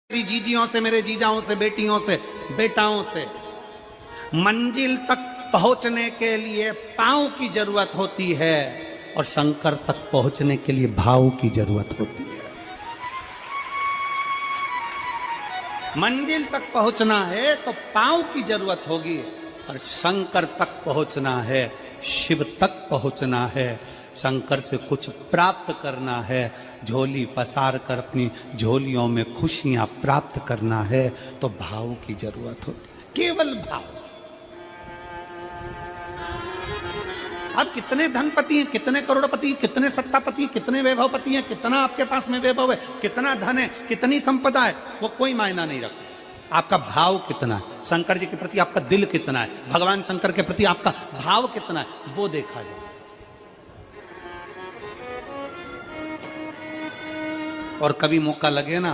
मेरी जीजियों से, मेरे जीजाओं से, बेटियों से, बेटाओं से। मंजिल तक पहुंचने के लिए पांव की जरूरत होती है और शंकर तक पहुंचने के लिए भाव की जरूरत होती है। मंजिल तक पहुंचना है तो पांव की जरूरत होगी और शंकर तक पहुंचना है, शिव तक पहुंचना है, शंकर से कुछ प्राप्त करना है, झोली पसार कर अपनी झोलियों में खुशियां प्राप्त करना है तो भाव की जरूरत होती है, केवल भाव। अब कितने धनपति हैं, कितने करोड़पति, कितने सत्तापति, कितने वैभवपति हैं, कितना आपके पास में वैभव है, कितना धन है, कितनी संपदा है, वो कोई मायना नहीं रखता। आपका भाव कितना है, शंकर जी के प्रति आपका दिल कितना है, भगवान शंकर के प्रति आपका भाव कितना है, वो देखा जाए। और कभी मौका लगे ना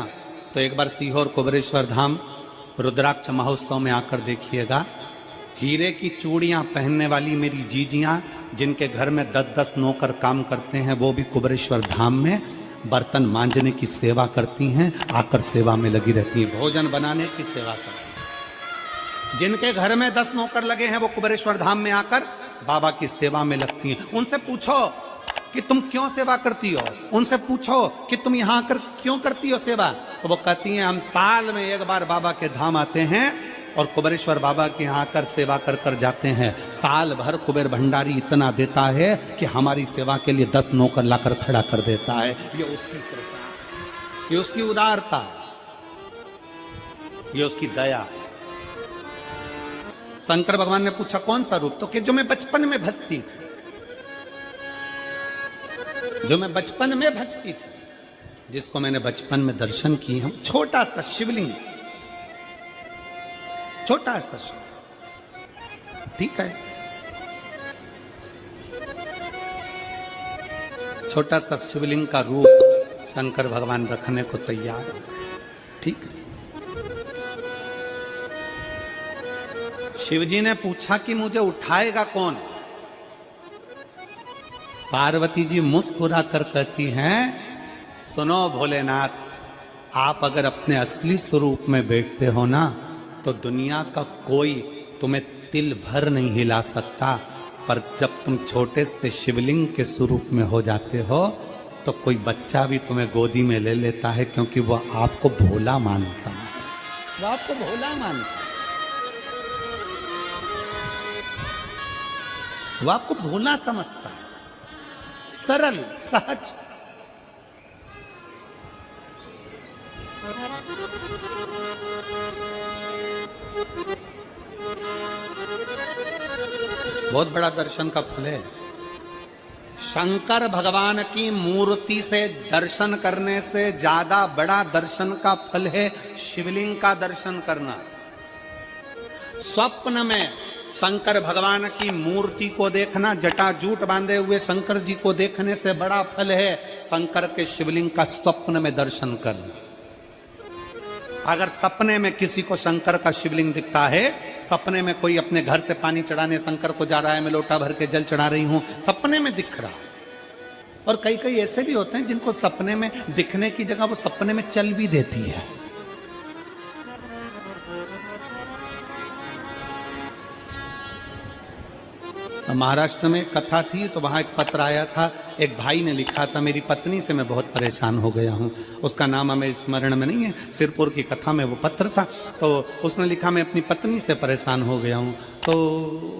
तो एक बार सीहोर कुबेरेश्वर धाम रुद्राक्ष महोत्सव में आकर देखिएगा। हीरे की चूड़ियां पहनने वाली मेरी जीजियां, जिनके घर में 10-10 नौकर काम करते हैं, वो भी कुबेरेश्वर धाम में बर्तन मांजने की सेवा करती हैं, आकर सेवा में लगी रहती हैं, भोजन बनाने की सेवा करती हैं। जिनके घर में 10 नौकर लगे हैं वो कुबेरेश्वर धाम में आकर बाबा की सेवा में लगती हैं। उनसे पूछो कि तुम क्यों सेवा करती हो, उनसे पूछो कि तुम यहाँ आकर क्यों करती हो सेवा, तो वो कहती हैं हम साल में एक बार बाबा के धाम आते हैं और कुबेरेश्वर बाबा के यहाँ आकर सेवा कर कर जाते हैं। साल भर कुबेर भंडारी इतना देता है कि हमारी सेवा के लिए 10 नौकर लाकर खड़ा कर देता है। ये उसकी कृपा, ये उसकी उदारता, ये उसकी दया। शंकर भगवान ने पूछा कौन सा रूप, तो कि जो मैं बचपन में भजती थी, जो मैं बचपन में भजती थी, जिसको मैंने बचपन में दर्शन किए हैं, छोटा सा शिवलिंग, छोटा सा शिवलिंग, ठीक है, छोटा सा शिवलिंग का रूप शंकर भगवान रखने को तैयार है, ठीक है। शिवजी ने पूछा कि मुझे उठाएगा कौन। पार्वती जी मुस्कुरा कर कहती हैं सुनो भोलेनाथ, आप अगर अपने असली स्वरूप में बैठते हो ना तो दुनिया का कोई तुम्हें तिल भर नहीं हिला सकता, पर जब तुम छोटे से शिवलिंग के स्वरूप में हो जाते हो तो कोई बच्चा भी तुम्हें गोदी में ले लेता है, क्योंकि वह आपको भोला मानता है, वह आपको भोला मानता है, वह आपको भोला समझता है, सरल सहज। बहुत बड़ा दर्शन का फल है। शंकर भगवान की मूर्ति से दर्शन करने से ज्यादा बड़ा दर्शन का फल है शिवलिंग का दर्शन करना। स्वप्न में शंकर भगवान की मूर्ति को देखना, जटाजूट बांधे हुए शंकर जी को देखने से बड़ा फल है शंकर के शिवलिंग का स्वप्न में दर्शन करना। अगर सपने में किसी को शंकर का शिवलिंग दिखता है, सपने में कोई अपने घर से पानी चढ़ाने शंकर को जा रहा है, मैं लोटा भर के जल चढ़ा रही हूं, सपने में दिख रहा। और कई कई ऐसे भी होते हैं जिनको सपने में दिखने की जगह वो सपने में चल भी देती है। महाराष्ट्र में कथा थी तो वहां एक पत्र आया था, एक भाई ने लिखा था मेरी पत्नी से मैं बहुत परेशान हो गया हूं, उसका नाम हमें स्मरण में नहीं है, सिरपुर की कथा में वो पत्र था। तो उसने लिखा मैं अपनी पत्नी से परेशान हो गया हूं। तो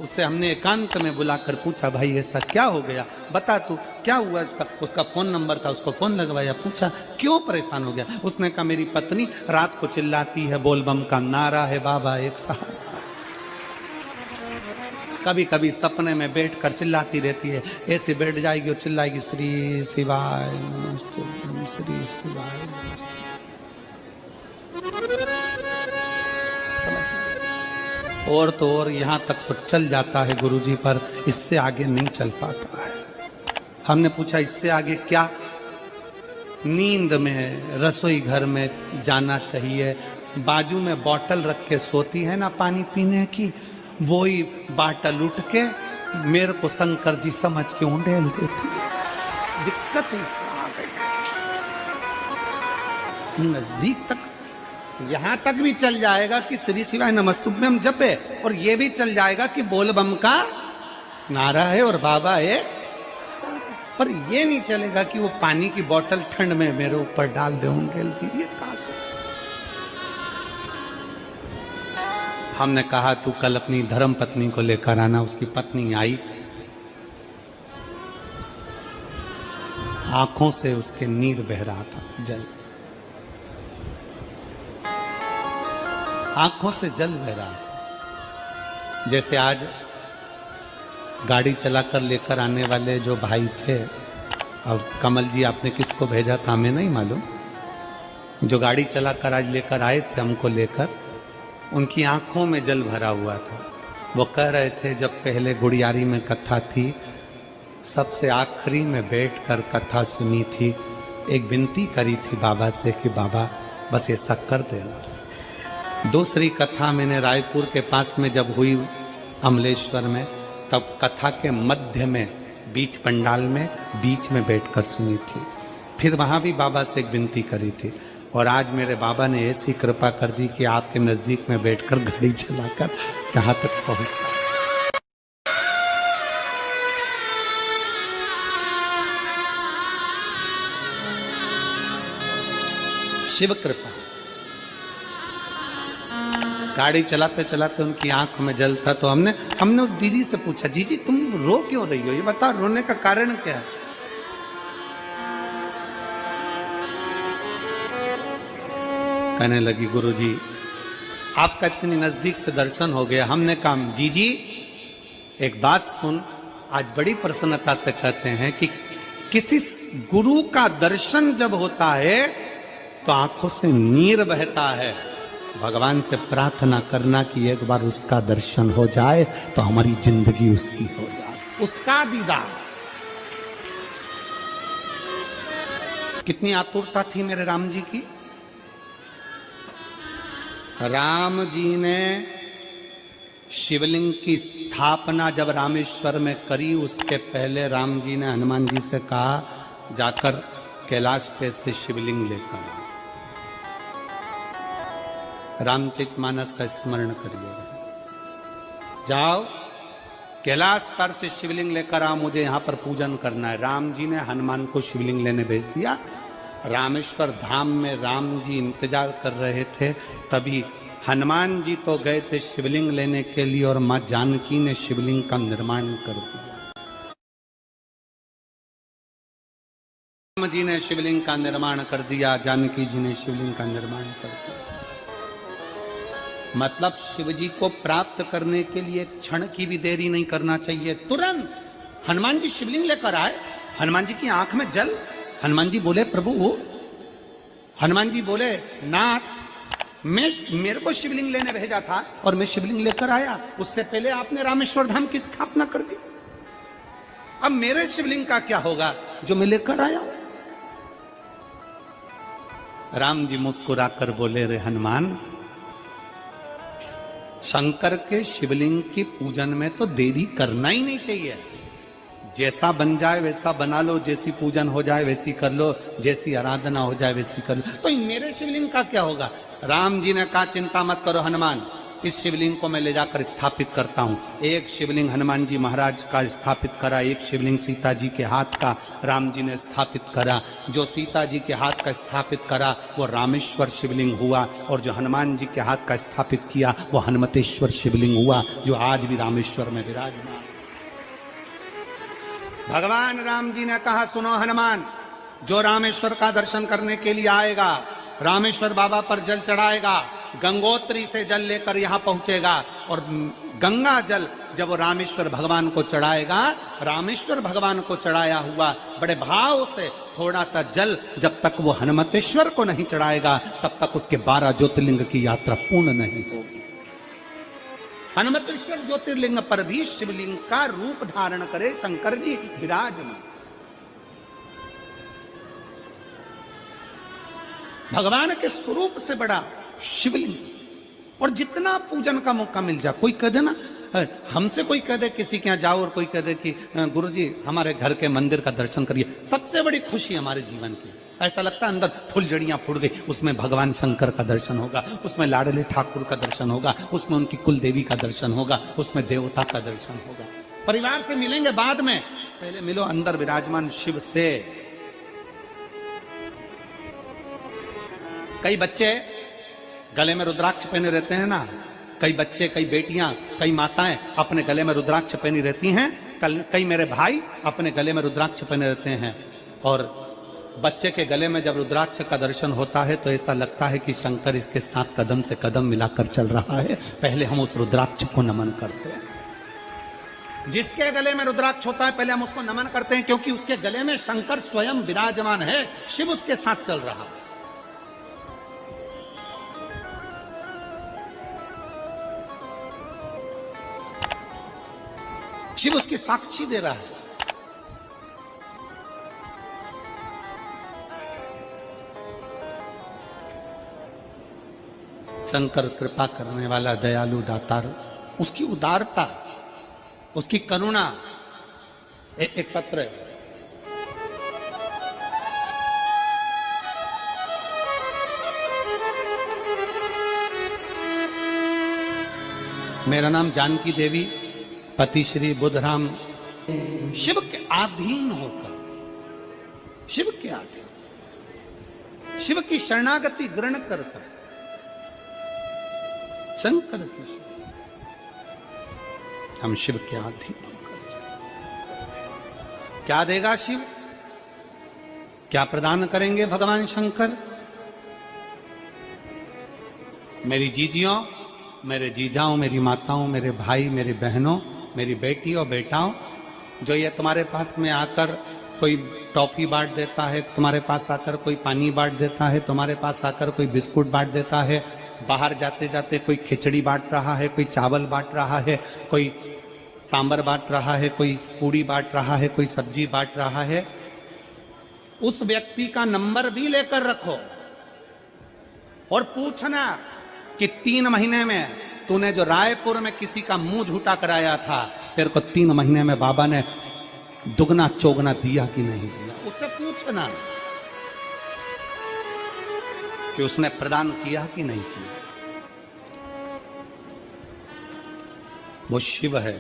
उससे हमने एकांत में बुलाकर पूछा भाई ऐसा क्या हो गया, बता तू क्या हुआ। उसका फोन नंबर था, उसको फोन लगवाया, पूछा क्यों परेशान हो गया। उसने कहा मेरी पत्नी रात को चिल्लाती है, बोलबम का नारा है बाबा एक सहारा, कभी कभी सपने में बैठकर चिल्लाती रहती है, ऐसे बैठ जाएगी और चिल्लाएगी श्री शिवाय नमस्ते, श्री शिवाय नमस्ते। और तो और यहाँ तक तो चल जाता है गुरुजी, पर इससे आगे नहीं चल पाता है। हमने पूछा इससे आगे क्या। नींद में रसोई घर में जाना चाहिए, बाजू में बोतल रख के सोती है ना पानी पीने की, वो ही बाटल उठ के मेरे को शंकर जी समझ के उंडेल देती है। दिक्कत आ गई, नजदीक तक यहां तक भी चल जाएगा कि श्री शिवाय नमस्तुभ्यम जपे, और ये भी चल जाएगा कि बोल बम का नारा है और बाबा है, पर ये नहीं चलेगा कि वो पानी की बोतल ठंड में मेरे ऊपर डाल दे होंगे। ये कहां से? हमने कहा तू कल अपनी धर्म पत्नी को लेकर आना। उसकी पत्नी आई, आंखों से उसके नीर बह रहा था, जल, आंखों से जल बह रहा था। जैसे आज गाड़ी चलाकर लेकर आने वाले जो भाई थे, अब कमल जी आपने किसको भेजा था हमें नहीं मालूम, जो गाड़ी चलाकर आज लेकर आए थे हमको लेकर, उनकी आंखों में जल भरा हुआ था। वो कह रहे थे जब पहले गुड़ियारी में कथा थी, सबसे आखिरी में बैठकर कथा सुनी थी, एक विनती करी थी बाबा से कि बाबा बस ऐसा कर देना। दूसरी कथा मैंने रायपुर के पास में जब हुई अमलेश्वर में, तब कथा के मध्य में बीच पंडाल में बीच में बैठकर सुनी थी। फिर वहां भी बाबा से एक विनती करी थी, और आज मेरे बाबा ने ऐसी कृपा कर दी कि आपके नजदीक में बैठकर गाड़ी चलाकर यहां तक पहुंचा। शिव कृपा। गाड़ी चलाते चलाते उनकी आंख में जल था, तो हमने उस दीदी से पूछा, जी तुम रो क्यों रही हो, ये बताओ, रोने का कारण क्या है? कहने लगी गुरुजी आपका इतनी नजदीक से दर्शन हो गया। हमने कहा जी एक बात सुन, आज बड़ी प्रसन्नता से कहते हैं कि किसी गुरु का दर्शन जब होता है तो आंखों से नीर बहता है। भगवान से प्रार्थना करना कि एक बार उसका दर्शन हो जाए तो हमारी जिंदगी उसकी हो जाए, उसका दीदार। कितनी आतुरता थी मेरे राम जी की। राम जी ने शिवलिंग की स्थापना जब रामेश्वर में करी, उसके पहले राम जी ने हनुमान जी से कहा जाकर कैलाश पे से शिवलिंग लेकर आओ। रामचरितमानस का स्मरण करिएगा, जाओ कैलाश पर से शिवलिंग लेकर आओ, मुझे यहां पर पूजन करना है। राम जी ने हनुमान को शिवलिंग लेने भेज दिया। रामेश्वर धाम में राम जी इंतजार कर रहे थे, तभी हनुमान जी तो गए थे शिवलिंग लेने के लिए, और मां जानकी ने शिवलिंग का निर्माण कर दिया। राम जी ने शिवलिंग का निर्माण कर दिया, जानकी जी ने शिवलिंग का निर्माण कर दिया। मतलब शिव जी को प्राप्त करने के लिए एक क्षण की भी देरी नहीं करना चाहिए। तुरंत हनुमान जी शिवलिंग लेकर आए, हनुमान जी की आंख में जल। हनुमान जी बोले प्रभु, हनुमान जी बोले नाथ मेरे को शिवलिंग लेने भेजा था और मैं शिवलिंग लेकर आया, उससे पहले आपने रामेश्वर धाम की स्थापना कर दी। अब मेरे शिवलिंग का क्या होगा जो मैं लेकर आया? राम जी मुस्कुराकर बोले, रे हनुमान, शंकर के शिवलिंग की पूजन में तो देरी करना ही नहीं चाहिए। जैसा बन जाए वैसा बना लो, जैसी पूजन हो जाए वैसी कर लो, जैसी आराधना हो जाए वैसी कर लो, तो मेरे शिवलिंग का क्या होगा? राम जी ने कहा चिंता मत करो हनुमान, इस शिवलिंग को मैं ले जाकर स्थापित करता हूं। एक शिवलिंग हनुमान जी महाराज का स्थापित करा, एक शिवलिंग सीता जी के हाथ का राम जी ने स्थापित करा। जो सीता जी के हाथ का स्थापित करा वो रामेश्वर शिवलिंग हुआ, और जो हनुमान जी के हाथ का स्थापित किया वो हनुमतेश्वर शिवलिंग हुआ, जो आज भी रामेश्वर में विराजमान। भगवान राम जी ने कहा सुनो हनुमान, जो रामेश्वर का दर्शन करने के लिए आएगा, रामेश्वर बाबा पर जल चढ़ाएगा, गंगोत्री से जल लेकर यहां पहुंचेगा, और गंगा जल जब वो रामेश्वर भगवान को चढ़ाएगा, रामेश्वर भगवान को चढ़ाया हुआ बड़े भाव से थोड़ा सा जल जब तक वो हनुमतेश्वर को नहीं चढ़ाएगा तब तक उसके 12 ज्योतिर्लिंग की यात्रा पूर्ण नहीं होगी। हनुमतेश्वर ज्योतिर्लिंग पर भी शिवलिंग का रूप धारण करे शंकर जी विराजमान। भगवान के स्वरूप से बड़ा शिवलिंग, और जितना पूजन का मौका मिल जाए, कोई कह दे ना, हमसे कोई कह दे किसी के यहाँ जाओ और कोई कह दे कि गुरुजी हमारे घर के मंदिर का दर्शन करिए, सबसे बड़ी खुशी हमारे जीवन की। ऐसा लगता है अंदर फुलझड़ियां फूट गई। उसमें भगवान शंकर का दर्शन होगा, उसमें लाडले ठाकुर का दर्शन होगा, उसमें उनकी कुल देवी का दर्शन होगा, उसमें देवता का दर्शन होगा। परिवार से मिलेंगे बाद में, पहले मिलो अंदर विराजमान शिव से। कई बच्चे गले में रुद्राक्ष पहने रहते हैं ना, कई बच्चे, कई बेटियां, कई माताएं अपने गले में रुद्राक्ष पहनी रहती हैं। कई मेरे भाई अपने गले में रुद्राक्ष पहने रहते हैं। और बच्चे के गले में जब रुद्राक्ष का दर्शन होता है तो ऐसा लगता है कि शंकर इसके साथ कदम से कदम मिलाकर चल रहा है। पहले हम उस रुद्राक्ष को नमन करते हैं। जिसके गले में रुद्राक्ष होता है पहले हम उसको नमन करते हैं, क्योंकि उसके गले में शंकर स्वयं विराजमान है, शिव उसके साथ चल रहा है। शिव उसकी साक्षी दे रहा है। शंकर कृपा करने वाला, दयालु, दातार, उसकी उदारता, उसकी करुणा। एक पत्र है, मेरा नाम जानकी देवी, पति श्री बुधराम, शिव के अधीन होकर, शिव के अधीन, शिव की शरणागति ग्रहण करकर, शंकर की हम शिव के अधीन होकर जाए। क्या देगा शिव, क्या प्रदान करेंगे भगवान शंकर? मेरी जीजियों, मेरे जीजाओं, मेरी माताओं, मेरे भाई, मेरी बहनों, मेरी बेटी और बेटाओं, जो ये तुम्हारे पास में आकर कोई टॉफी बांट देता है, तुम्हारे पास आकर कोई पानी बांट देता है, तुम्हारे पास आकर कोई बिस्कुट बांट देता है, बाहर जाते जाते कोई खिचड़ी बांट रहा है, कोई चावल बांट रहा है, कोई सांबर बांट रहा है, कोई पूड़ी बांट रहा है, कोई सब्जी बांट रहा है, उस व्यक्ति का नंबर भी लेकर रखो और पूछना कि 3 महीने में तूने जो रायपुर में किसी का मुंह झूठा कराया था, तेरे को 3 महीने में बाबा ने दुगना चौगना दिया कि नहीं दिया। उससे पूछना कि उसने प्रदान किया कि नहीं किया। वो शिव है,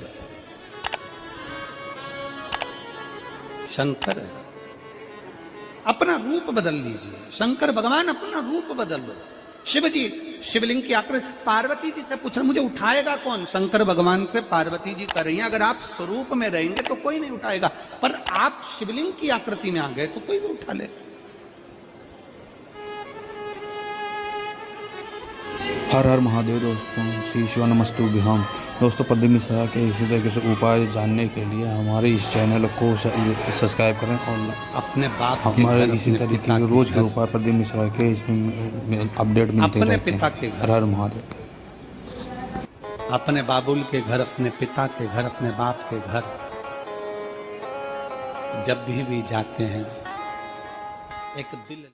शंकर है। अपना रूप बदल लीजिए, शंकर भगवान अपना रूप बदल लो। शिव जी शिवलिंग की आकृति, पार्वती जी से पूछ रहे मुझे उठाएगा कौन? शंकर भगवान से पार्वती जी कर रही हैं, अगर आप स्वरूप में रहेंगे तो कोई नहीं उठाएगा, पर आप शिवलिंग की आकृति में आ गए तो कोई भी उठा ले। हर हर महादेव दोस्तों, श्री शिव नमस्तुभ्याम। दोस्तों, प्रदीप मिश्रा के इसी तरीके से उपाय जानने के लिए हमारे इस चैनल को सब्सक्राइब करें और अपने बाप हमारे इसी तरीके के रोज के उपाय प्रदीप मिश्रा के इसमें अपडेट मिलते रहते हैं। हर हर महादेव। अपने बाबुल के घर, अपने पिता के घर, अपने बाप के घर जब भी जाते हैं, एक दिल